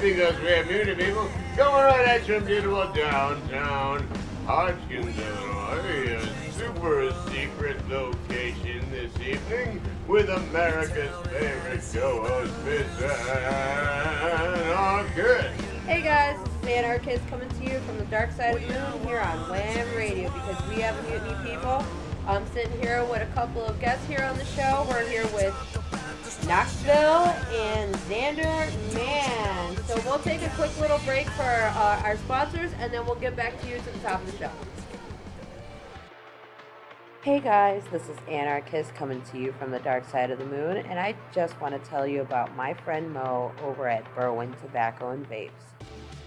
because we have beauty people going right at you from beautiful downtown Hodgkins, Illinois. A super secret location this evening with America's favorite co-host, Miss Anne Good. Hey guys, this is Anne&Marboro coming to you from the dark side of the moon here on WHAM Radio because we have mutiny people. I'm sitting here with a couple of guests here on the show. We're here with Knoxville and Xanderman. So we'll take a quick little break for our sponsors and then we'll get back to you to the top of the show. Hey guys, this is Anarchist coming to you from the dark side of the moon, and I just want to tell you about my friend Mo over at Berwyn Tobacco and Vapes.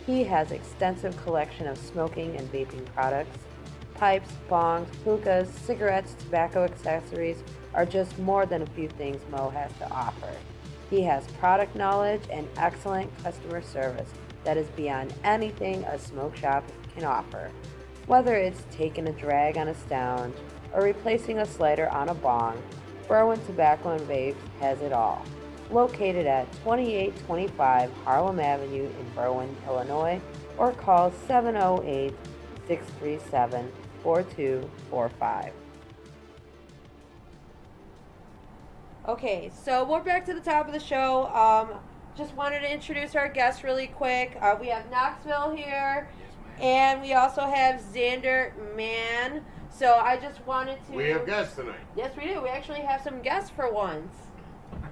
He has extensive collection of smoking and vaping products. Pipes, bongs, hookahs, cigarettes, tobacco accessories are just more than a few things Mo has to offer. He has product knowledge and excellent customer service that is beyond anything a smoke shop can offer. Whether it's taking a drag on a stound or replacing a slider on a bong, Berwyn Tobacco and Vapes has it all. Located at 2825 Harlem Avenue in Berwyn, Illinois, or call 708-637-4245. Okay, so we're back to the top of the show. Just wanted to introduce our guests really quick. We have Knoxville here, and we also have Xanderman. So I just wanted to... We have guests tonight. Yes, we do. We actually have some guests for once.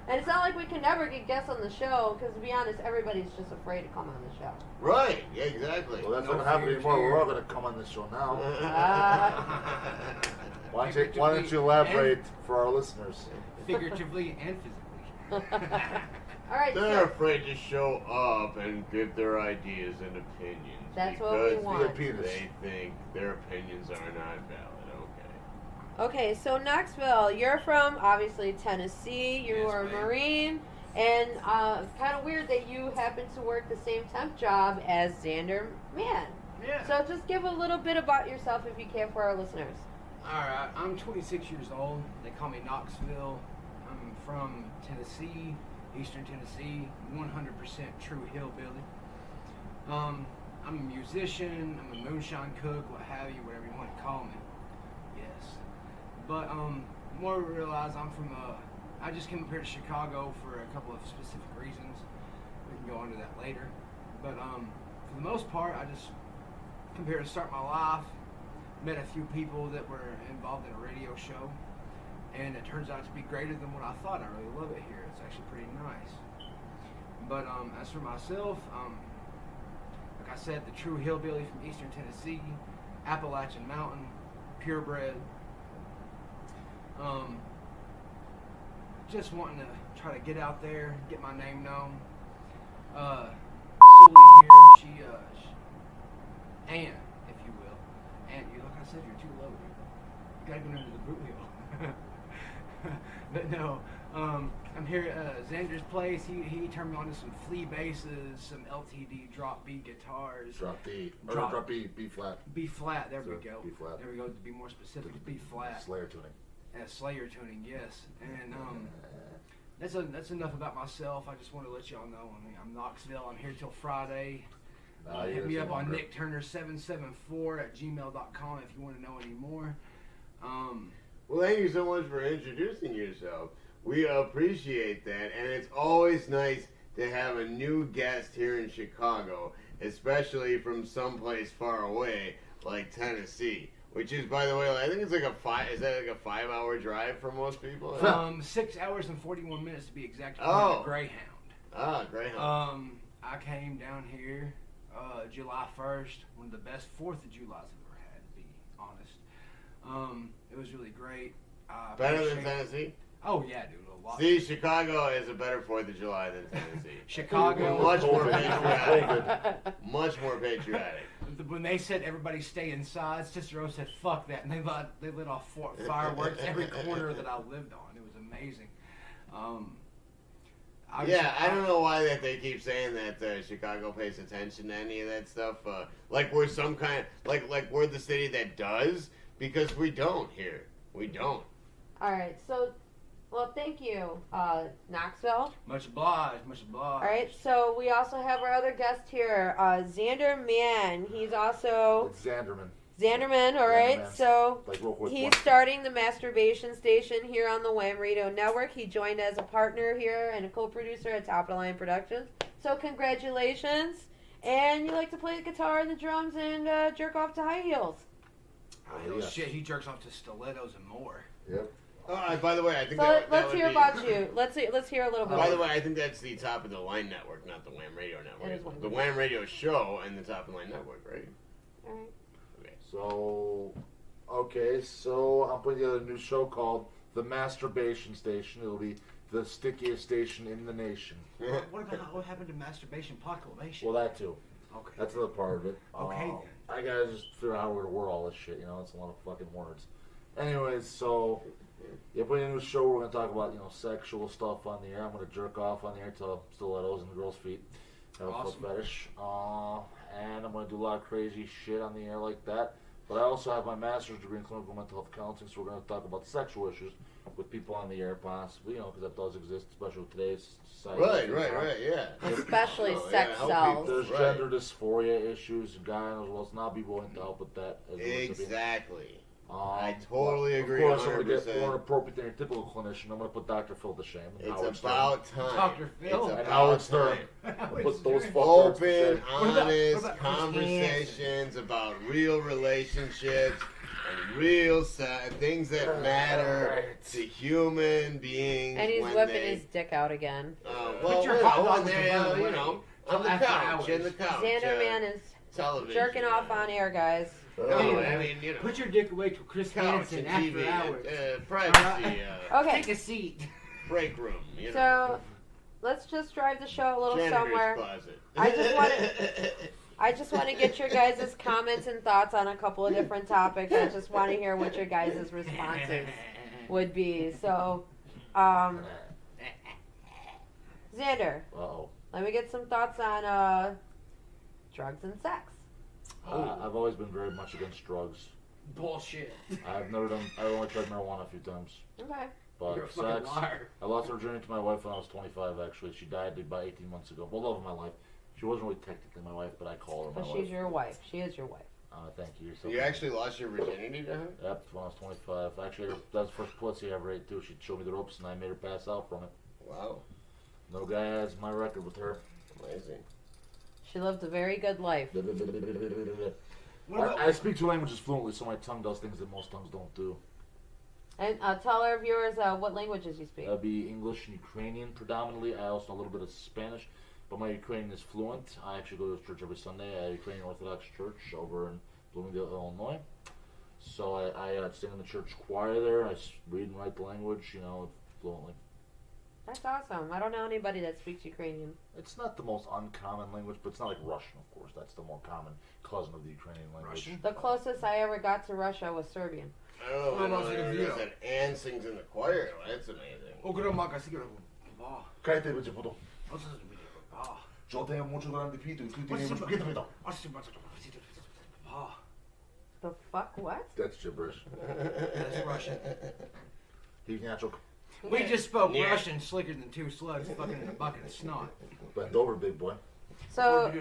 And it's not like we can never get guests on the show, because to be honest, everybody's just afraid to come on the show. Right, yeah, exactly. Well, that's not going to happen anymore. We're all going to come on this show now. Why don't you elaborate for our listeners? Figuratively and physically. All right, They're afraid to show up and give their ideas and opinions. That's what we want. They think their opinions are not valid. Okay, so Knoxville, you're from, obviously, Tennessee. You are a Marine. And it's kind of weird that you happen to work the same temp job as Xanderman. Yeah. So just give a little bit about yourself, if you can, for our listeners. All right. I'm 26 years old. They call me Knoxville. I'm from Tennessee, Eastern Tennessee, 100% true hillbilly. I'm a musician. I'm a moonshine cook, what have you, whatever you want to call me. Yes. But more realize I'm from I just came up here to Chicago for a couple of specific reasons. We can go into that later. But for the most part, I just came here to start my life. Met a few people that were involved in a radio show, and it turns out to be greater than what I thought. I really love it here. It's actually pretty nice. But as for myself, like I said, the true hillbilly from Eastern Tennessee, Appalachian Mountain, purebred. Just wanting to try to get out there, get my name known. Sully here, she Anne, if you will. Anne, you like I said, you're too low. You gotta go under the boot heel. But no, I'm here at Xander's place. He turned me on to some flea basses, some LTD drop B guitars. Drop B. Drop B, B flat. B flat, there we go. B flat. There we go, to be more specific, B flat. Slayer tuning. Slayer tuning, yes. And that's enough about myself. I just want to let y'all know. I mean, I'm Knoxville. I'm here till Friday. Hit me up on nickturner774@gmail.com if you want to know any more. Well, thank you so much for introducing yourself. We appreciate that, and it's always nice to have a new guest here in Chicago, especially from someplace far away like Tennessee. Which is, by the way, I think it's like is that like a 5-hour drive for most people? 6 hours and 41 minutes to be exact. Greyhound. Ah, Greyhound. I came down here July 1st, one of the best 4th of Julys I've ever had, to be honest. It was really great. Better than Tennessee? Oh, yeah, dude. A lot. See, Chicago is a better 4th of July than Tennessee. Chicago. Much more patriotic. Much more patriotic. When they said everybody stay inside, Sister Rose said, fuck that. And they lit off fireworks every corner that I lived on. It was amazing. I don't know why that they keep saying that Chicago pays attention to any of that stuff. Like we're some kind, like we're the city that does, because we don't here. We don't. All right, so Well, thank you, Knoxville. Much obliged, much obliged. All right, so we also have our other guest here, Xanderman. He's also It's Xanderman. Xanderman. All right, Xanderman. so Like real quick. he's starting the Masturbation Station here on the WHAM Radio Network. He joined as a partner here and a co-producer at Top of the Line Productions. So congratulations! And you like to play the guitar and the drums and jerk off to high heels. Oh, shit, he jerks off to stilettos and more. Yep. Oh, by the way, I think So that let's would hear be, about you. Let's hear a little bit. By the way, I think that's the Top of the Line Network, not the WHAM Radio Network. It is WHAM The WHAM Radio Show and the Top of the Line Network, right? All right. Okay. So I'm putting together a new show called The Masturbation Station. It'll be the stickiest station in the nation. What happened to masturbation proclamation? Well, that too. Okay. That's another part of it. Okay, then. I gotta just figure out how we're gonna word all this shit. You know, it's a lot of fucking words. Anyways, so yeah, putting a new show. We're gonna talk about sexual stuff on the air. I'm gonna jerk off on the air to stilettos and girls' feet. Have a foot fetish. And I'm gonna do a lot of crazy shit on the air like that. But I also have my master's degree in clinical mental health counseling, so we're gonna talk about sexual issues with people on the air, possibly. Because that does exist, especially with today's society. Right, yeah. Especially Oh, sex help sells. people. There's Right. gender dysphoria issues, guys as well. So now be willing to help with that. As a recipient. Exactly. I totally agree. Of course, I'm going to 100%. get more appropriate than your typical clinician. I'm going to put Dr. Phil to shame. And Howard It's Stern. about time. Dr. Phil. It's And about Howard Stern. time. Put those fuckers to Open, shame. honest what about conversations about real relationships and real things that matter to human beings. And he's when whipping they, his dick out again. well, your you hot know, dog when with they, the bun you away. know, Till on the after couch, hours. in the couch. Xanderman is television. jerking off on air, guys. No, I mean, Put your dick away till Chris couch Hansen and after TV, hours. privacy, Okay, Take a seat. break room. You know. so let's just drive the show a little Janitor's somewhere. closet. I just want to get your guys' comments and thoughts on a couple of different topics. I just want to hear what your guys' responses would be. So, Xander, Uh-oh. let me get some thoughts on drugs and sex. I've always been very much against drugs. Bullshit. I've only tried marijuana a few times. Okay. But You're a fucking sex, liar. I lost her virginity to my wife when I was 25, actually. She died about 18 months ago. Well, love of my life. She wasn't really technically my wife, but I call her my But wife. she's your wife. She is your wife. Thank you. You're so You kind. actually lost your virginity to her? Yep, when I was 25. Actually, that was the first pussy I ever ate, too. She'd show me the ropes, and I made her pass out from it. Wow. No guy has my record with her. Amazing. She lived a very good life. I speak two languages fluently, so my tongue does things that most tongues don't do. And tell our viewers what languages you speak. That'd be English and Ukrainian predominantly. I also know a little bit of Spanish, but my Ukrainian is fluent. I actually go to church every Sunday at a Ukrainian Orthodox church over in Bloomingdale, Illinois. So I sing in the church choir there. I read and write the language, fluently. That's awesome. I don't know anybody that speaks Ukrainian. It's not the most uncommon language, but it's not like Russian, of course. That's the more common cousin of the Ukrainian language. Russian? The closest I ever got to Russia was Serbian. I don't know if What about anyone ever Xavier? knows that Anne sings in the choir. That's amazing. Cállate, bicho puto. Ah. Yo tengo mucho grande pito y tú tienes mucho poquito pito. The fuck? What? That's gibberish. That's Russian. He's natural. We just spoke Yeah. Russian slicker than two slugs fucking in a bucket of snot. Bend over, big boy. So,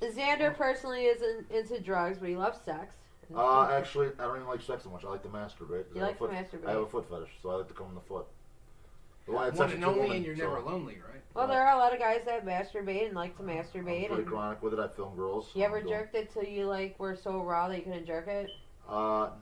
Xander personally isn't into drugs, but he loves sex. Actually, I don't even like sex so much. I like to masturbate. 'Cause You I like have to a masturbate. I have a foot fetish, so I like to come in the foot. Well, I had One sex and with two only, women, and you're so never lonely, right? Well, there are a lot of guys that masturbate and like to I'm masturbate. pretty And chronic with it. I film girls. you ever I'm doing- jerked it till you were so raw that you couldn't jerk it? Now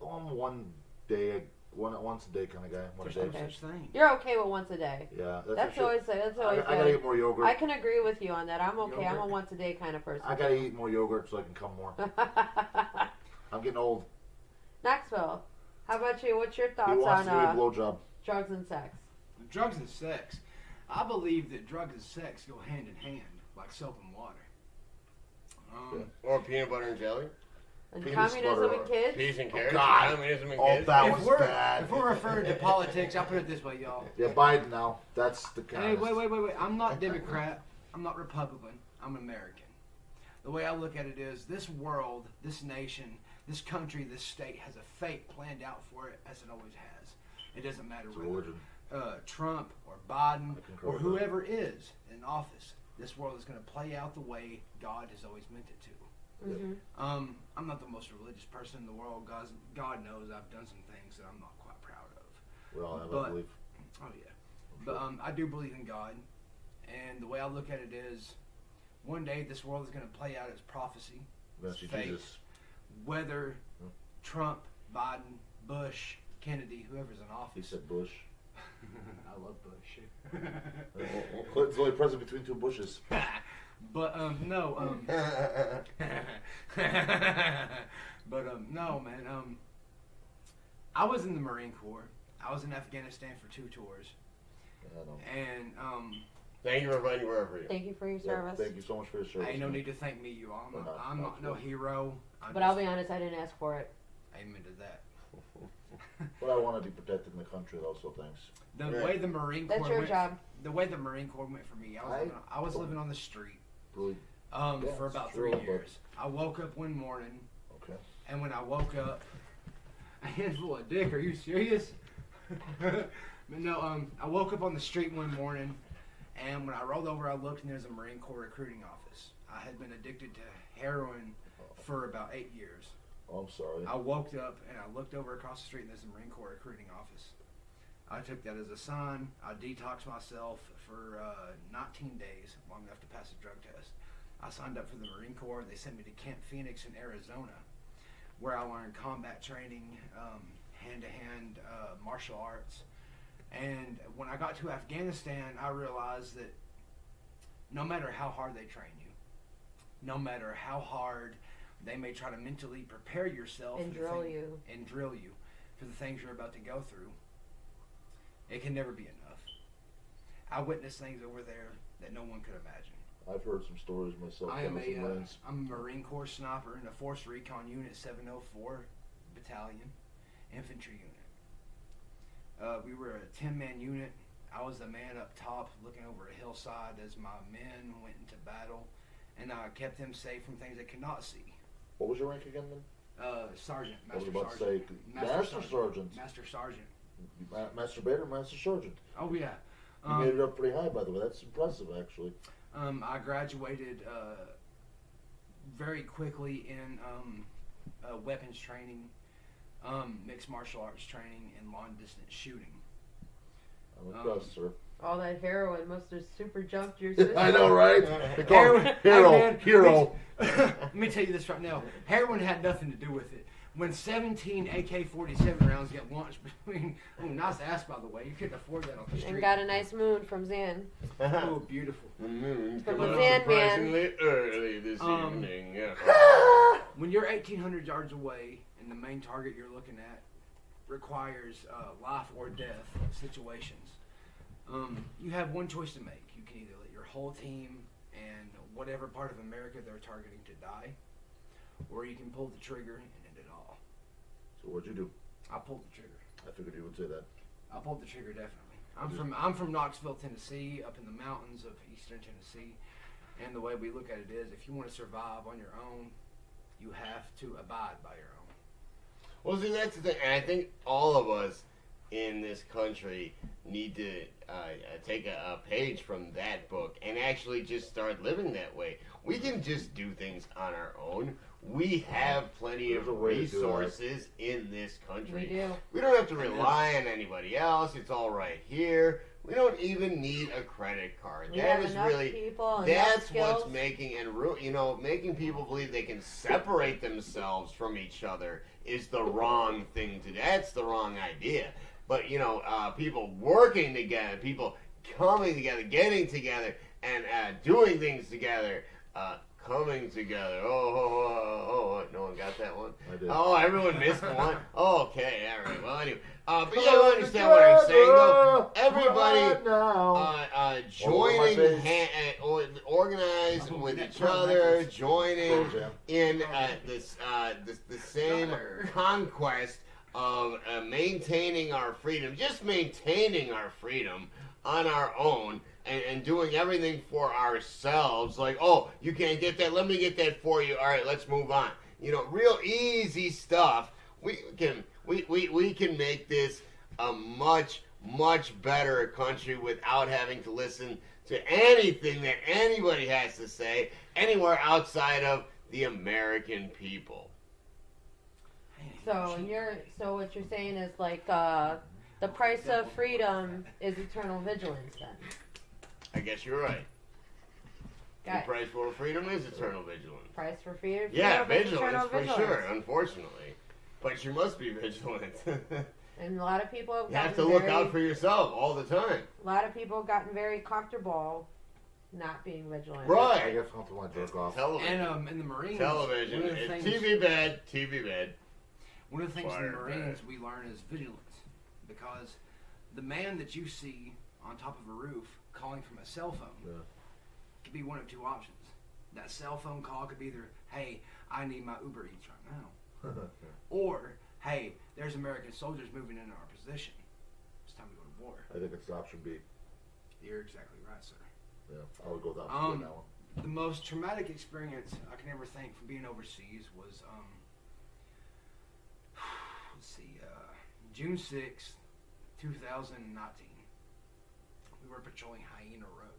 I'm one day, once a day kind of guy. One a There's day. no such thing. You're okay with once a day. Yeah, That's for sure. always that's I always gotta good. eat more yogurt. I can agree with you on that. I'm okay. I'm a Yogurt. once a day kind of person. I gotta eat more yogurt so I can come more. I'm getting old. Knoxville, how about you? What's your He thoughts wants to give me a on blowjob. drugs and sex? Drugs and sex. I believe that drugs and sex go hand in hand, like soap and water. Or peanut butter and jelly. And Penis communism butter. and kids? Peas and carrots. God. Communism and Oh, kids. that If was we're, bad. if we're referring to politics, I'll put it this way, y'all. Yeah, Biden now. That's the kind Hey, of... wait. I'm not Democrat. I'm not Republican. I'm American. The way I look at it is this world, this nation, this country, this state has a fate planned out for it as it always has. It doesn't matter It's a whether religion. Trump or Biden concur or with whoever is in office, this world is going to play out the way God has always meant it to. Mm-hmm. I'm not the most religious person in the world. God knows I've done some things that I'm not quite proud of. We all have, But- I believe. Oh yeah, but I do believe in God, and the way I look at it is, one day this world is going to play out as prophecy. Eventually, fate. Jesus. Whether Trump, Biden, Bush, Kennedy, whoever's in He office. said Bush. I love Bush. Clinton's only president between two Bushes. But no, no, man. I was in the Marine Corps. I was in Afghanistan for 2 tours, Yeah, I know. and Thank you for fighting wherever you. Thank you for your Yeah, service. thank you so much for your service. ain't no man. need to thank me, you all. We're not. I'm not no hero. But I'll be honest, I didn't ask for it. Amen to that. But I want to be protected in the country, though. So thanks. The Right. way the Marine Corps That's your went, job. the way the Marine Corps went for me, I was living on the street Really? for it's about true, 3 but- years. I woke up one morning, Okay. and when I woke up, a handful of dick. Are you serious? But no, I woke up on the street one morning, and when I rolled over, I looked, and there's a Marine Corps recruiting office. I had been addicted to heroin for about 8 years. Oh, I'm sorry. I woke up, and I looked over across the street, and there's a Marine Corps recruiting office. I took that as a sign. I detoxed myself for 19 days, long enough to pass a drug test. I signed up for the Marine Corps. They sent me to Camp Phoenix in Arizona, where I learned combat training, hand-to-hand martial arts. And when I got to Afghanistan, I realized that no matter how hard they train you, no matter how hard they may try to mentally prepare yourself And for the drill thing- you. and drill you for the things you're about to go through, it can never be enough. I witnessed things over there that no one could imagine. I've heard some stories myself. I am from some Marines. I'm a Marine Corps sniper in a Force Recon Unit 704 Battalion Infantry Unit. We were a 10-man unit. I was the man up top looking over a hillside as my men went into battle, and I kept them safe from things they could not see. What was your rank again, then? Sergeant, I was Master about to Sergeant. say, Master Sergeant. Master Sergeant. Masturbator, Master Sergeant. Oh, yeah. You made it up pretty high, by the way. That's impressive, actually. I graduated very quickly in weapons training, mixed martial arts training, and long-distance shooting. I'm impressed, sir. All that heroin must have super jumped your system. I know, right? They call Heroin, him hero, hey, man, hero. Let me tell you this right now. Heroin had nothing to do with it. When 17 AK-47 rounds get launched between... Oh, nice ass, by the way. You couldn't afford that on the street. And got a nice moon from Zan. Oh, beautiful. The moon From come the out Xanderman. surprisingly early this evening. Yeah. When you're 1,800 yards away and the main target you're looking at requires life or death situations, you have one choice to make. You can either let your whole team and whatever part of America they're targeting to die, or you can pull the trigger and end it all. So what'd you do? I pulled the trigger. I figured you would say that. I pulled the trigger, definitely. I'm from Knoxville, Tennessee, up in the mountains of eastern Tennessee, and the way we look at it is, if you want to survive on your own, you have to abide by your own. Well, see, that's the thing. And I think all of us in this country need to take a page from that book and actually just start living that way. We can just do things on our own. We have plenty There's of a way to do that. resources in this country. We do. We don't have to rely on anybody else. It's all right here. We don't even need a credit card. We That have is enough really people, enough that's skills. what's making making people believe they can separate themselves from each other is the wrong thing to do. That's the wrong idea. But people working together, people coming together, getting together, and doing things together. Coming together. Oh, no one got that one? I did. Oh, everyone missed one? Oh, okay, all right. Well, anyway. But you understand what I'm saying, though? Everybody Right now. joining, organized Oh, with that each Cermak other, Rd. joining Jam. in the same Brother. conquest of maintaining our freedom, just maintaining our freedom on our own, and doing everything for ourselves. Like, oh, you can't get that, let me get that for you. All right, let's move on. Real easy stuff. We can make this a much much better country without having to listen to anything that anybody has to say anywhere outside of the American people. So what you're saying is like the price of freedom is eternal vigilance then. I guess you're right. Got The price for freedom is eternal vigilance. Price for freedom. Yeah, is vigilance eternal for vigilance. sure, unfortunately. But you must be vigilant. And a lot of people have You have to gotten look very, out for yourself all the time. A lot of people have gotten very comfortable not being vigilant. Right. I guess something like jerk off. Television. And in the Marines, Television. one of the things, TV bed. TV bed. One of the things in the Fire Marines bad. we learn is vigilance, because the man that you see on top of a roof calling from a cell phone could be one of two options. That cell phone call could be either, "Hey, I need my Uber Eats right now," or, "Hey, there's American soldiers moving into our position. It's time to go to war." I think it's option B. You're exactly right, sir. Yeah, I would go with option B on that one. The most traumatic experience I can ever think from being overseas was, let's see, June 6th, 2019. We were patrolling Hyena Road.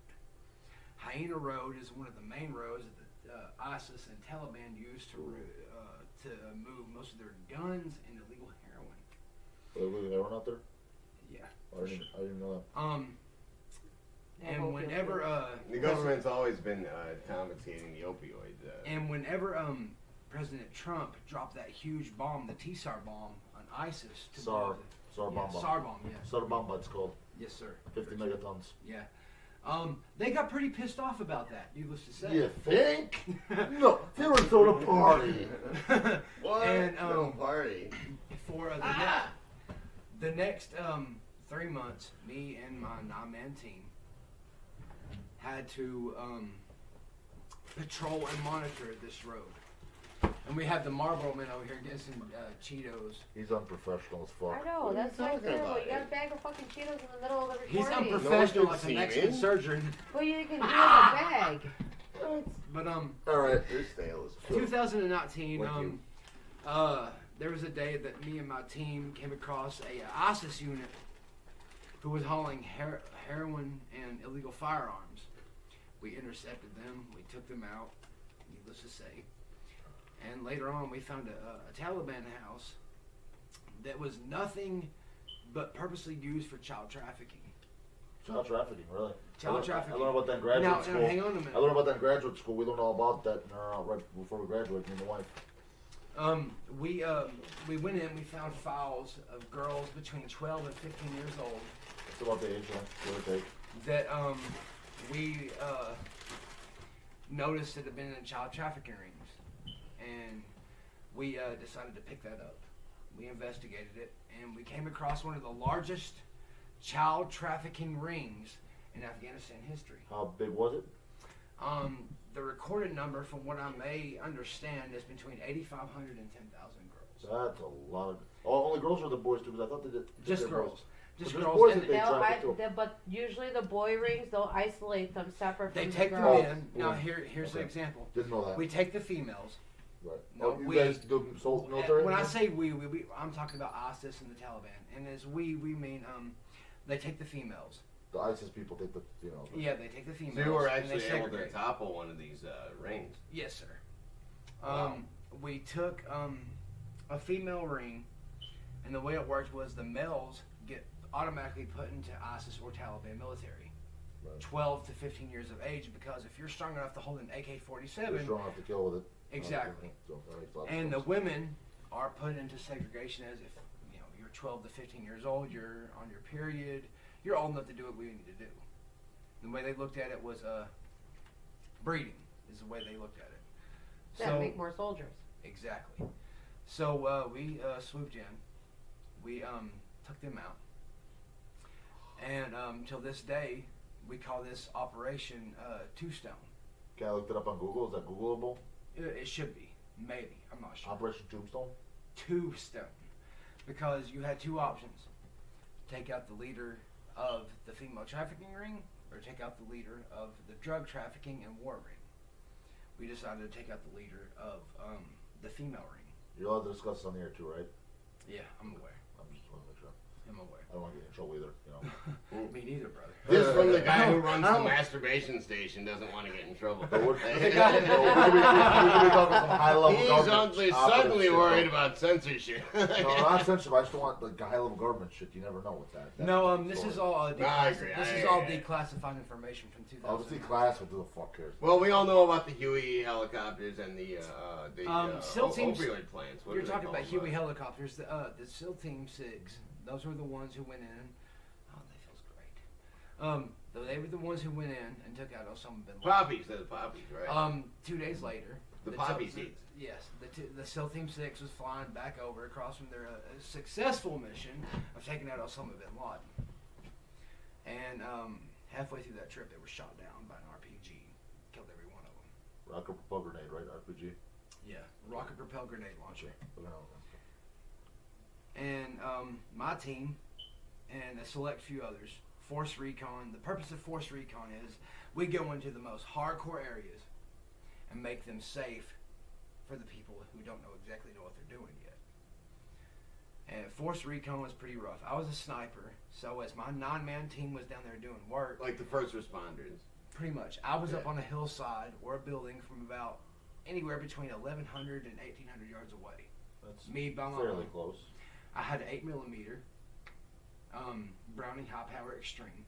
Hyena Road is one of the main roads that ISIS and Taliban used to move most of their guns and illegal heroin. Illegal heroin out there? Yeah. I didn't know that. And whenever The government's always been confiscating the opioid. And whenever President Trump dropped that huge bomb, the T-SAR bomb on ISIS to SAR bomb. SAR bomb, yeah. SAR bomb, it's called. Yes, sir. 50 megatons. Yeah. They got pretty pissed off about that, needless to say. You think? No, they were throwing a party. What? And no party. for the next 3 months, me and my 9-man team had to patrol and monitor this road. And we have the Marlboro man over here getting some Cheetos. He's unprofessional as fuck. I know, that's What are so you talking terrible. about? You got a bag of fucking Cheetos in the middle of the He's recording. unprofessional No one like can a see Mexican me. surgeon. Well, you can do in the bag. But Alright. They're stale as fuck. 2019, Thank you. there was a day that me and my team came across a ISIS unit who was hauling heroin and illegal firearms. We intercepted them. We took them out, needless to say. And later on, we found a Taliban house that was nothing but purposely used for child trafficking. Child trafficking, really? Child trafficking. I learned about that in graduate Now, school. hang on a minute. I learned about that in graduate school. We learned all about that right before we graduated, me and my wife. We went in. We found files of girls between 12 and 15 years old It's about the age, give or take. that we noticed that had been in child trafficking rings, and we decided to pick that up. We investigated it, and we came across one of the largest child trafficking rings in Afghanistan history. How big was it? The recorded number, from what I may understand, is between 8,500 and 10,000 girls. That's a lot of... Oh, only girls or the boys too? Because I thought they did... Just did girls. Just But there's girls. boys And that they traffic too. But usually the boy rings, they'll isolate them separate from they the take them girls. in. Now, here's Okay. an example. Didn't know that. We take the females. Right. No, oh, you we- guys do military? When I say we, I'm talking about ISIS and the Taliban. And as we mean they take the females. The ISIS people take the, you know... Yeah, they take the females. So you were and they actually able to segregate. topple one of these rings. Yes, sir. Wow. We took a female ring, and the way it worked was the males get automatically put into ISIS or Taliban military. Right. 12 to 15 years of age, because if you're strong enough to hold an AK-47, You're strong enough to kill with it. Exactly. So that makes a lot of and the sense. women are put into segregation as if you're 12 to 15 years old, you're on your period, you're old enough to do what we need to do. The way they looked at it was breeding is the way they looked at it. That make more soldiers. Exactly. So we swooped in. We took them out. And till this day, we call this Operation Two-Stone. Okay, I looked it up on Google. Is that Googleable? It should be. Maybe. I'm not sure. Operation Tombstone? Two-Stone. Because you had two options. Take out the leader of the female trafficking ring, or take out the leader of the drug trafficking and war ring. We decided to take out the leader of the female ring. You're allowed to discuss this on the air too, right? Yeah, I'm aware. I'm just want to make sure. I'm aware. I don't want to get in trouble either, you know. Me neither, brother. This from the guy who runs the Masturbation Station doesn't want to get in trouble. But we could be talking some high-level He's suddenly worried about censorship. No, not censorship. I just don't want the high-level government shit. You never know with that. No, this is all agree. declassified information from 2000. Oh, it's declassified. Who the fuck cares? Well, we all know about the Huey helicopters and the SEAL teams. opioid plants. What You're do they talking call about them? Huey helicopters. The SEAL Team 6. Those were the ones who went in. Oh, that feels great. They were the ones who went in and took out Osama bin Laden. Poppies, they're the poppies, right? 2 days later, the poppy seeds. Yes, the SEAL Team 6 was flying back over across from their successful mission of taking out Osama bin Laden. And halfway through that trip, they were shot down by an RPG. Killed every one of them. Rocket propelled grenade, right? RPG? Yeah, rocket propelled grenade launcher. Okay. And my team and a select few others, Force Recon. The purpose of Force Recon is we go into the most hardcore areas and make them safe for the people who don't exactly know what they're doing yet. And Force Recon was pretty rough. I was a sniper, so as my 9-man team was down there doing work, Like the first responders. pretty much, I was up on a hillside or a building from about anywhere between 1,100 and 1,800 yards away. That's Me by my fairly own. close. I had an 8mm Browning high power extreme,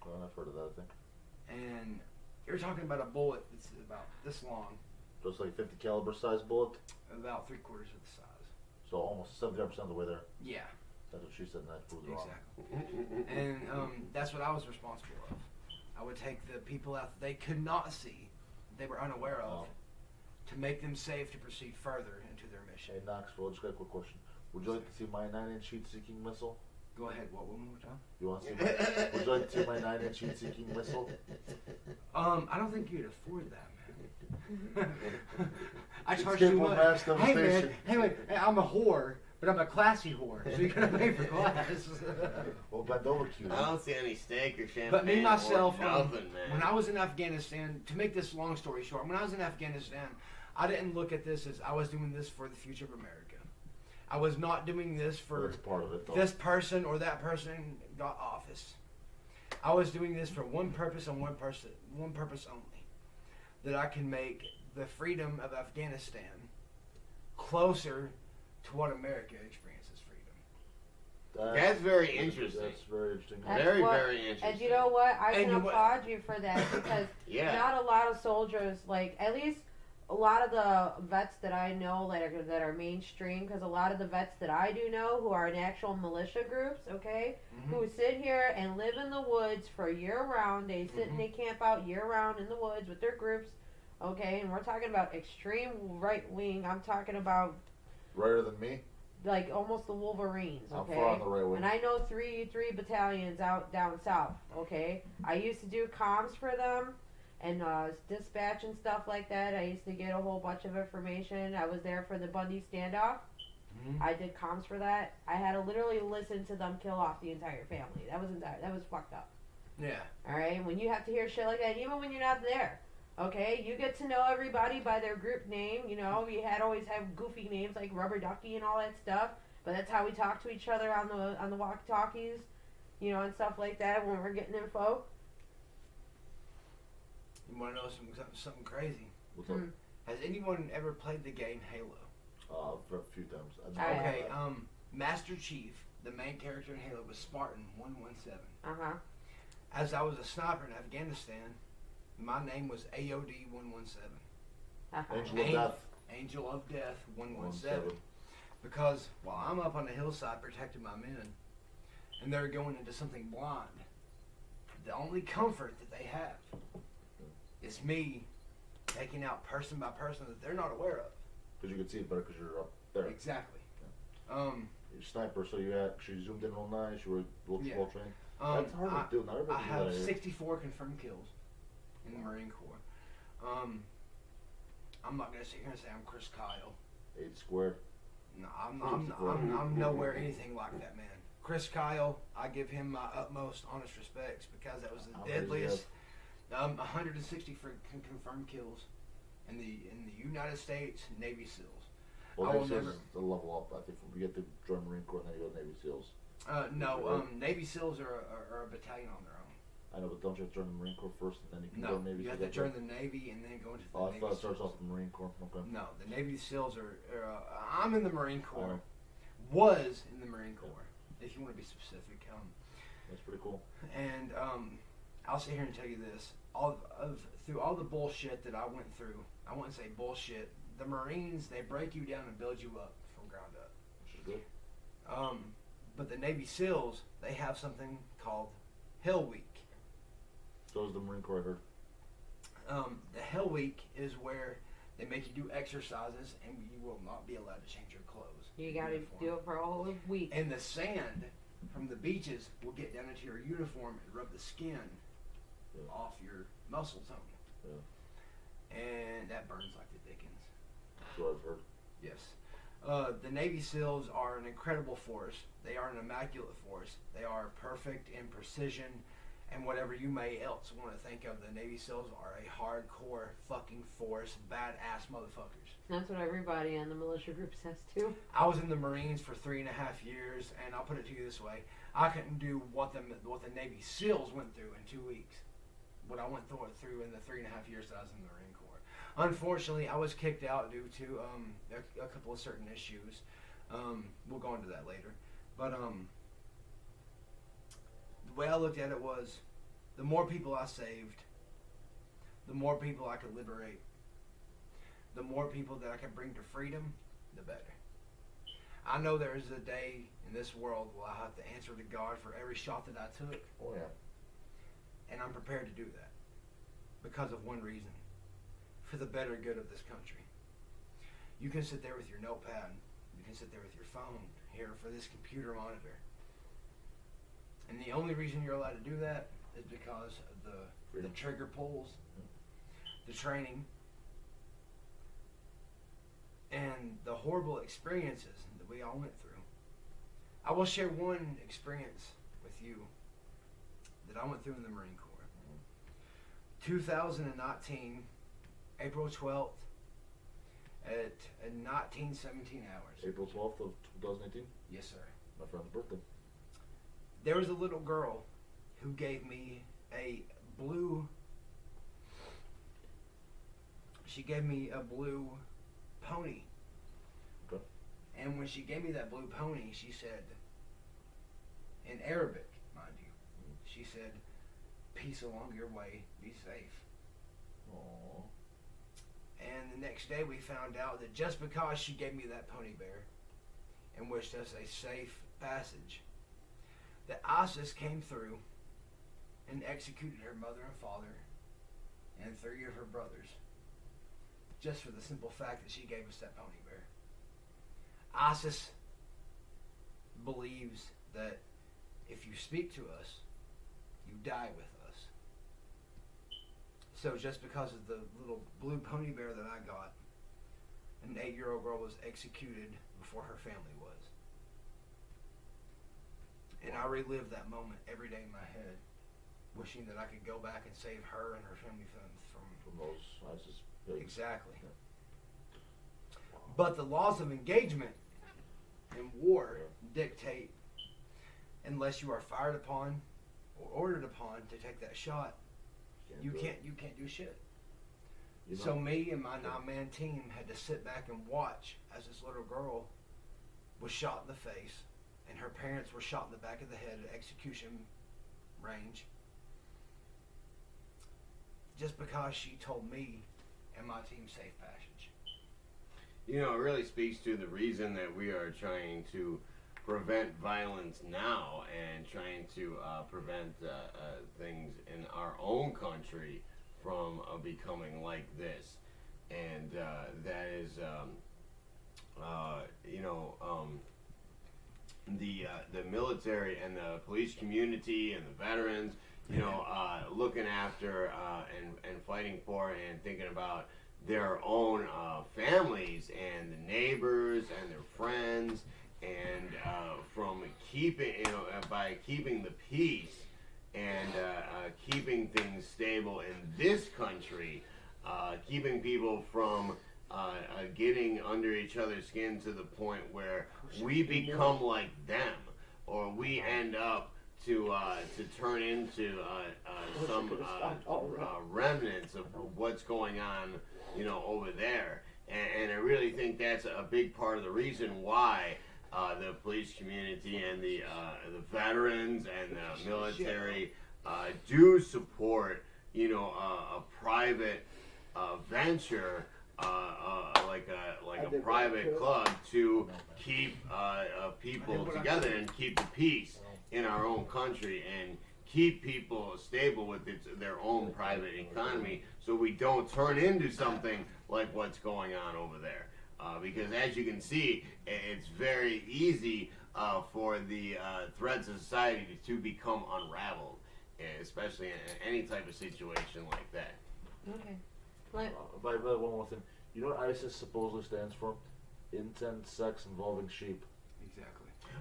Well, I've heard of that, I think. and you're talking about a bullet that's about this long, Just like 50 caliber size bullet. about 3/4 of the size. So almost 75% of the way there. Yeah, That's what she said, and that proved it wrong. exactly. And that's what I was responsible of. I would take the people out that they could not see, they were unaware of, to make them safe to proceed further into their mission. Hey, Knoxville, just got a quick question. Would you like to see my 9-inch heat-seeking missile? Go ahead. What, one more time? You want to see my, would you like to see my 9-inch heat-seeking missile? I don't think you'd afford that, man. I charge Escape too on much. Masturbation. Hey man, I'm a whore, but I'm a classy whore, so you gotta pay for class. Well, bend over, cutie. I don't see any steak or champagne. But me myself, or nothing, man. when I was in Afghanistan, to make this long story short, when I was in Afghanistan, I didn't look at this as I was doing this for the future of America. I was not doing this for That's part of it, though. this person or that person got office. I was doing this for one purpose and one purpose only. That I can make the freedom of Afghanistan closer to what America experiences freedom. That's very interesting. That's very interesting. That's Very, what- very interesting. And you know what? I And can you what- applaud you for that because Yeah. not a lot of soldiers, like at least a lot of the vets that I know that are mainstream, because a lot of the vets that I do know who are in actual militia groups, okay, who sit here and live in the woods for year round. They sit and they camp out year round in the woods with their groups, okay, and we're talking about extreme right wing. I'm talking about Righter than me? like almost the Wolverines, I'm okay? far on the right wing. And I know three battalions out down south, okay? I used to do comms for them and dispatch and stuff like that. I used to get a whole bunch of information. I was there for the Bundy standoff. I did comms for that. I had to literally listen to them kill off the entire family. That was fucked up. Yeah. All right? When you have to hear shit like that, even when you're not there. Okay, you get to know everybody by their group name. You know, we had always have goofy names like Rubber Ducky and all that stuff. But that's how we talk to each other on the walkie-talkies, you know, and stuff like that when we're getting info. You want to know something crazy? What's up? Has anyone ever played the game Halo? For a few times. I have. Master Chief, the main character in Halo, was Spartan 117. As I was a sniper in Afghanistan, my name was AOD 117. Angel of Death. Angel of Death 117. Because while I'm up on the hillside protecting my men, and they're going into something blind, the only comfort that they have is me taking out person by person that they're not aware of. Because you can see it better because you're up there. Exactly. You're a sniper, so you actually zoomed in real nice. You were well trained. That's hard to do. Not everybody I can do have that. 64 confirmed kills in the Marine Corps. I'm not gonna sit here and say I'm Chris Kyle. 8 squared. No, I'm nowhere anything like that man. Chris Kyle, I give him my utmost honest respects because that was the deadliest. 160 for confirmed kills in the United States Navy SEALs. Well, I will Navy SEALs never- is a level up. I think when we get to join Marine Corps and then you go to Navy SEALs. No, Navy SEALs are a battalion on their own. I know, but don't you have to join the Marine Corps first, and then you can No, go Navy? you have to join the Navy and then go into the Navy I thought it SEALs. starts off the Marine Corps. Okay. No, the Navy SEALs are I'm in the Marine Corps. know. Was in the Marine Corps, if you want to be specific. That's pretty cool. And I'll sit here and tell you this: through all the bullshit that I went through, I wouldn't say bullshit. The Marines, they break you down and build you up from ground up. Which is good. But the Navy SEALs, they have something called Hell Week. So is the Marine Corps, I heard. The Hell Week is where they make you do exercises and you will not be allowed to change your clothes. You gotta do it for a whole week. And the sand from the beaches will get down into your uniform and rub the skin off your muscle tone. Yeah. And that burns like the dickens. That's what I've heard. Yes. The Navy SEALs are an incredible force. They are an immaculate force. They are perfect in precision and whatever you may else want to think of. The Navy SEALs are a hardcore fucking force, badass motherfuckers. That's what everybody in the militia group says too. I was in the Marines for 3.5 years, and I'll put it to you this way: I couldn't do what the Navy SEALs went through in 2 weeks. What I went through in the 3.5 years that I was in the Marine Corps. Unfortunately, I was kicked out due to a couple of certain issues. We'll go into that later. But the way I looked at it was, the more people I saved, the more people I could liberate, the more people that I could bring to freedom, the better. I know there is a day in this world where I have to answer to God for every shot that I took. Oh, yeah. And I'm prepared to do that because of one reason: for the better good of this country. You can sit there with your notepad, you can sit there with your phone, here for this computer monitor. And the only reason you're allowed to do that is because of the trigger pulls, the training, and the horrible experiences that we all went through. I will share one experience with you that I went through in the Marine Corps. 2019, April 12th, at 19:17 hours. April 12th of 2018? Yes, sir. My friend's birthday. There was a little girl who gave me a blue... She gave me a blue pony. Okay. And when she gave me that blue pony, she said, in Arabic, mind you, she said, "Peace along your way, be safe." Aww. And the next day we found out that just because she gave me that pony bear and wished us a safe passage, that ISIS came through and executed her mother and father and 3 of her brothers, just for the simple fact that she gave us that pony bear. ISIS believes that if you speak to us, you die with us. So just because of the little blue pony bear that I got, an 8-year-old girl was executed before her family was. And I relive that moment every day in my head, wishing that I could go back and save her and her family from those ISIS pigs. Exactly. Yeah. But the laws of engagement in war dictate, unless you are fired upon or ordered upon to take that shot, you can't do shit. You know, So me and my 9-man team had to sit back and watch as this little girl was shot in the face and her parents were shot in the back of the head at execution range, just because she told me and my team safe passage. You know, it really speaks to the reason that we are trying to prevent violence now and trying to prevent things in our own country from becoming like this. And that is, the military and the police community and the veterans, looking after and fighting for and thinking about their own families and the neighbors and their friends, and from keeping, by keeping the peace and keeping things stable in this country, keeping people from getting under each other's skin to the point where we become like them. we end up to turn into some remnants of what's going on, over there. And I really think that's a big part of the reason why the police community and the veterans and the military do support, a private venture, like a private club to keep people together and keep the peace in our own country and keep people stable with their own private economy, so we don't turn into something like what's going on over there. Because as you can see, it's very easy for the threads of society to become unraveled, especially in any type of situation like that. Okay. By the way, one more thing. You know what ISIS supposedly stands for? Intense sex involving sheep. Exactly.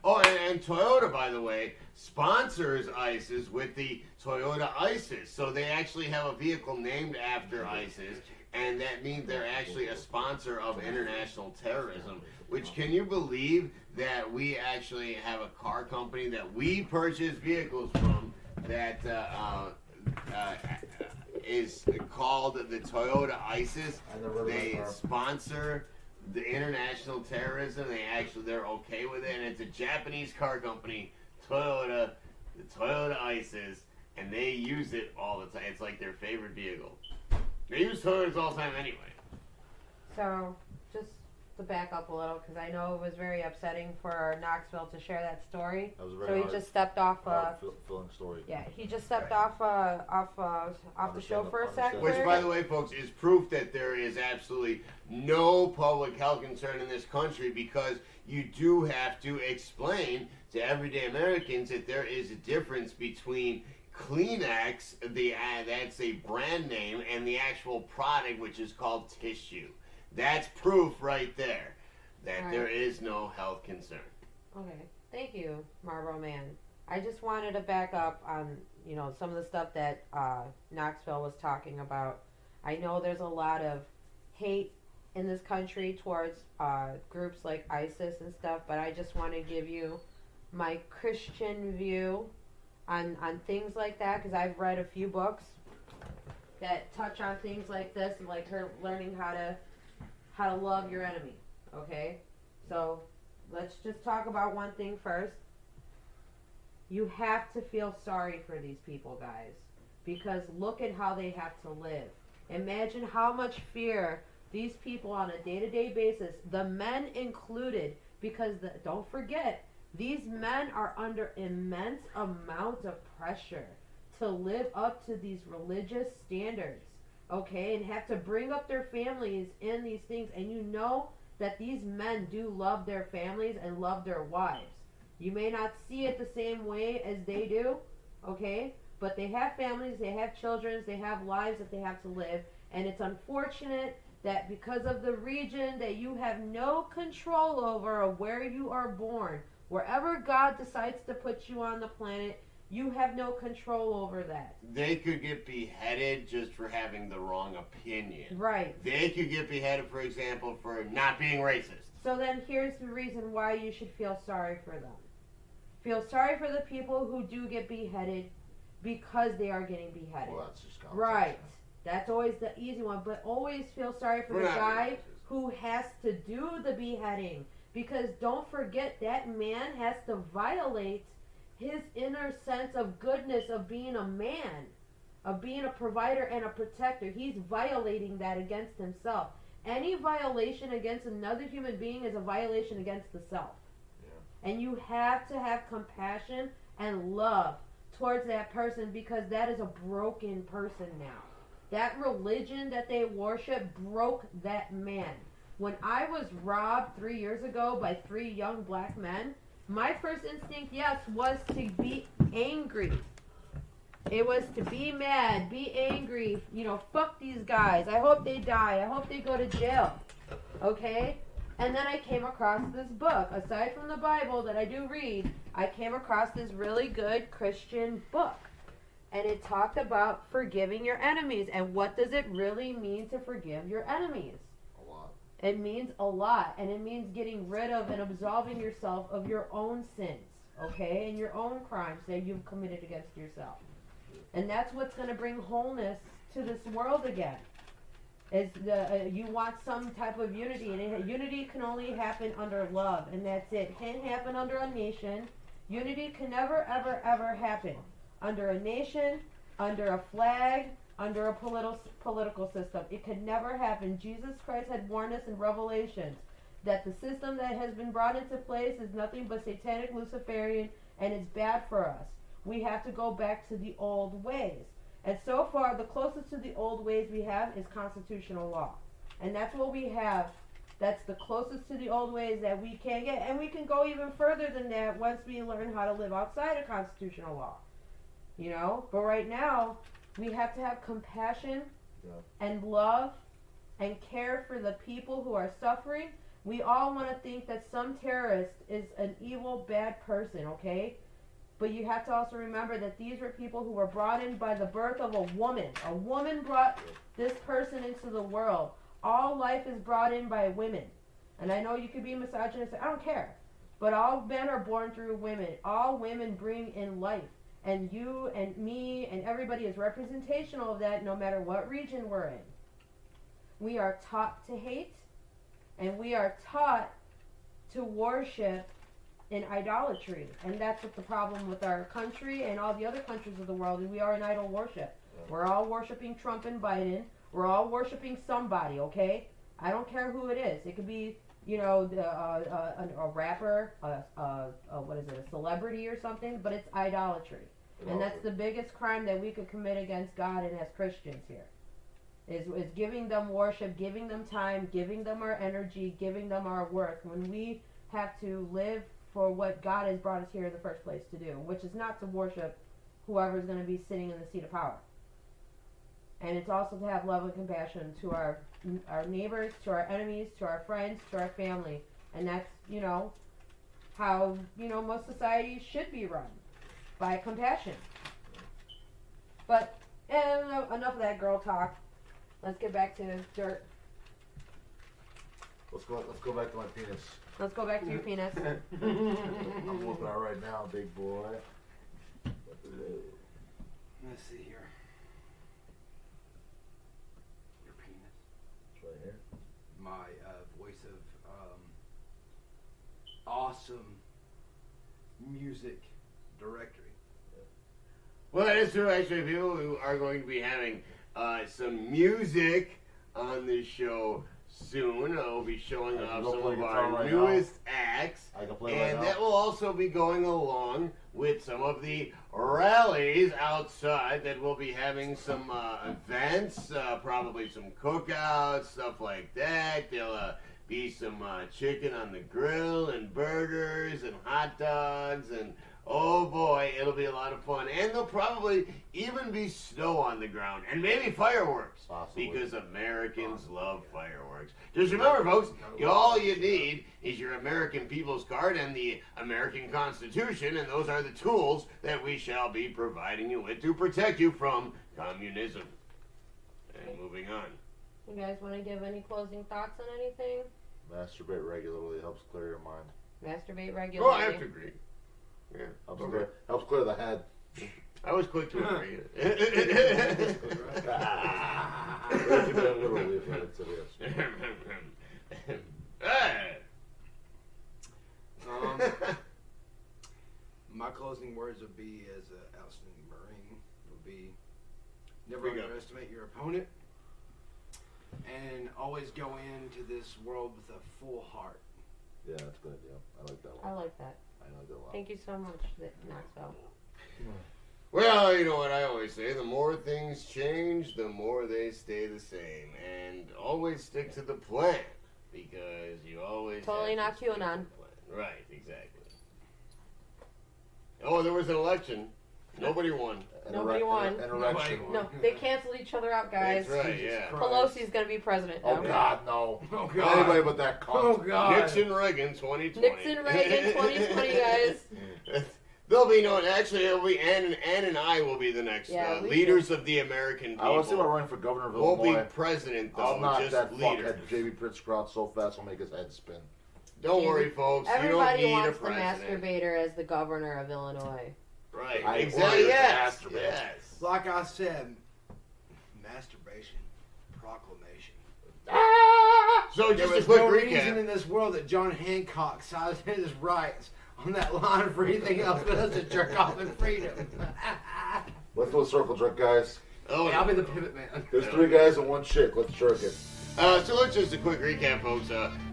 Oh, and Toyota, by the way, sponsors ISIS with the Toyota Isis. So they actually have a vehicle named after ISIS, and that means they're actually a sponsor of international terrorism. Which, can you believe that we actually have a car company that we purchase vehicles from that is called the Toyota Isis? They sponsor the international terrorism. They're okay with it, and it's a Japanese car company, Toyota, the Toyota Isis, and they use it all the time. It's like their favorite vehicle. They use Toyotas all the time anyway. So, just to back up a little, because I know it was very upsetting for Knoxville to share that story. That was a very so he hard, just stepped off. filling story. Yeah, he just stepped off the show for a sec. Which, by the way, folks, is proof that there is absolutely no public health concern in this country, because you do have to explain to everyday Americans that there is a difference between Kleenex, that's a brand name, and the actual product, which is called tissue. That's proof right there that there is no health concern. Okay, thank you, Marlboro Man. I just wanted to back up on, some of the stuff that Knoxville was talking about. I know there's a lot of hate in this country towards groups like ISIS and stuff, but I just want to give you my Christian view on things like that, because I've read a few books that touch on things like this, and like her learning how to love your enemy. Okay, so let's just talk about one thing first. You have to feel sorry for these people, guys, because look at how they have to live. Imagine how much fear these people on a day-to-day basis, the men included, because don't forget, these men are under immense amounts of pressure to live up to these religious standards, okay, and have to bring up their families in these things. And you know that these men do love their families and love their wives. You may not see it the same way as they do, okay, but they have families, they have children, they have lives that they have to live. And it's unfortunate that because of the region that you have no control over of where you are born, wherever God decides to put you on the planet, you have no control over that. They could get beheaded just for having the wrong opinion. Right. They could get beheaded, for example, for not being racist. So then here's the reason why you should feel sorry for them. Feel sorry for the people who do get beheaded because they are getting beheaded. Well, that's just right. That's always the easy one. But always feel sorry for the guy who has to do the beheading. Because don't forget, that man has to violate his inner sense of goodness of being a man, of being a provider and a protector. He's violating that against himself. Any violation against another human being is a violation against the self. Yeah. And you have to have compassion and love towards that person, because that is a broken person now. That religion that they worship broke that man. When I was robbed 3 years ago by 3 young black men, my first instinct, yes, was to be angry. It was to be mad, be angry, fuck these guys. I hope they die. I hope they go to jail. Okay? And then I came across this book. Aside from the Bible that I do read, I came across this really good Christian book. And it talked about forgiving your enemies. And what does it really mean to forgive your enemies? It means a lot, and it means getting rid of and absolving yourself of your own sins, okay, and your own crimes that you've committed against yourself. And that's what's going to bring wholeness to this world again. Is you want some type of unity, and unity can only happen under love, and that's it. It can't happen under a nation. Unity can never, ever, ever happen under a nation, under a flag, under a political system. It could never happen. Jesus Christ had warned us in Revelations that the system that has been brought into place is nothing but satanic, Luciferian, and it's bad for us. We have to go back to the old ways. And so far, the closest to the old ways we have is constitutional law. And that's what we have. That's the closest to the old ways that we can get. And we can go even further than that once we learn how to live outside of constitutional law. You know? But right now, we have to have compassion and love and care for the people who are suffering. We all want to think that some terrorist is an evil, bad person, okay? But you have to also remember that these were people who were brought in by the birth of a woman. A woman brought this person into the world. All life is brought in by women. And I know you could be misogynist, I don't care. But all men are born through women. All women bring in life. And you and me and everybody is representational of that no matter what region we're in. We are taught to hate, and we are taught to worship in idolatry, and that's what the problem with our country and all the other countries of the world is. We are in idol worship. We're all worshiping Trump and Biden. We're all worshiping somebody, okay? I don't care who it is. It could be, you know, a rapper, what is it, a celebrity or something, but it's idolatry. And that's the biggest crime that we could commit against God and as Christians here. Is giving them worship, giving them time, giving them our energy, giving them our work, when we have to live for what God has brought us here in the first place to do, which is not to worship whoever's going to be sitting in the seat of power. And it's also to have love and compassion to our neighbors, to our enemies, to our friends, to our family. And that's, you know, how, you know, most societies should be run, by compassion. But enough of that girl talk. Let's get back to dirt. Let's go back to my penis. Let's go back to your penis. I'm looking at it right now, big boy. Let's see here. Your penis. It's right here. My voice of awesome music directory. Well, that is true, actually. People who are going to be having some music on this show soon. I'll be showing off some of our newest acts. And that will also be going along with some of the rallies outside that will be having some events, probably some cookouts, stuff like that. There'll be some chicken on the grill and burgers and hot dogs, and oh boy, it'll be a lot of fun. And there'll probably even be snow on the ground and maybe fireworks. Possibly. Because Americans love fireworks. Just remember, folks, all you need is your American People's Card and the American Constitution, and those are the tools that we shall be providing you with to protect you from communism. And moving on. You guys want to give any closing thoughts on anything? Masturbate regularly helps clear your mind. Masturbate regularly. Oh, I have to agree. Yeah. Helps clear the head. I was quick to agree. My closing words would be, as an outstanding Marine, would be never underestimate your opponent, and always go into this world with a full heart. Yeah, that's good. Yeah, I like that one. I like that. I like that a lot. Thank you so much, Knoxville. Well, you know what I always say, the more things change, the more they stay the same. And always stick to the plan, because you always Totally have not to stick to QAnon. the plan. Right, exactly. Oh, there was an election. Nobody won. Nobody won. An erection. No, they canceled each other out, guys. That's right, yeah. Pelosi's going to be president Oh, now. God, no. Oh, God. Anybody but that cunt. Oh, God. Nixon, Reagan, 2020. Nixon, Reagan, 2020, guys. They'll be known. Actually, it'll be Anne and I will be the next leaders of the American people. I want to see about running for governor of Illinois. Won't be president, though. I'll knock just that leader. fuckhead J.B. Pritzker out so fast I'll make his head spin. Don't worry, folks. Everybody you don't need wants a the president. masturbator as the governor of Illinois. Right. I Exactly. agree. Yes. Masturbate. Yes. Like I said, masturbation, proclamation. So There just a was quick no reason recap. in this world that John Hancock sided his rights on that line for anything else but us to jerk off in freedom. Let's do a circle jerk, guys. Oh, Hey, I'll be the pivot man. There's 3 guys and 1 chick. Let's jerk it. So let's just a quick recap, folks.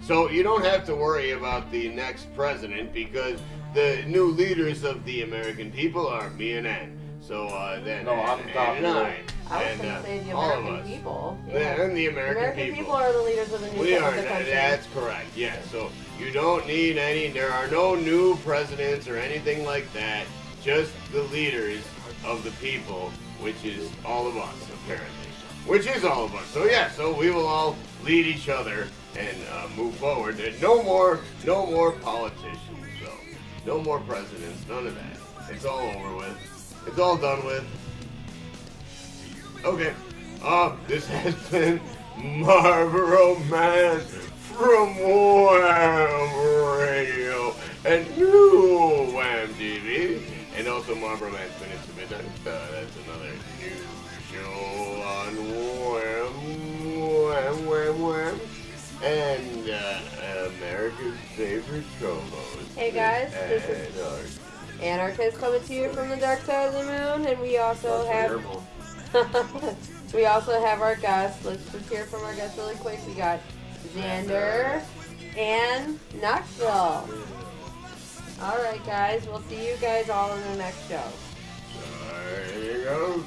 So you don't have to worry about the next president because the new leaders of the American people are me and Ann. So then No, I'm Ann top and I, I was and going to say the all of American us. people. Yeah, and the The American, American people are the leaders of the new We are. of the country. That's correct. Yeah. So you don't need any. There are no new presidents or anything like that. Just the leaders of the people, which is all of us apparently. Which is all of us. So yeah. So we will all lead each other and move forward. And no more politicians. So no more presidents. None of that. It's all over with. It's all done with. Okay. This has been Marlboro Man from WHAM Radio and new WHAM TV. And also Marlboro Man's Minutes to Midnight. That's another new show on WHAM. And America's favorite co-host. Hey guys, this is Anarchist coming to you from the dark side of the moon, and we also have we also have our guests. Let's just hear from our guests really quick. We got Xander and Knoxville. All right, guys. We'll see you guys all in the next show. There you go.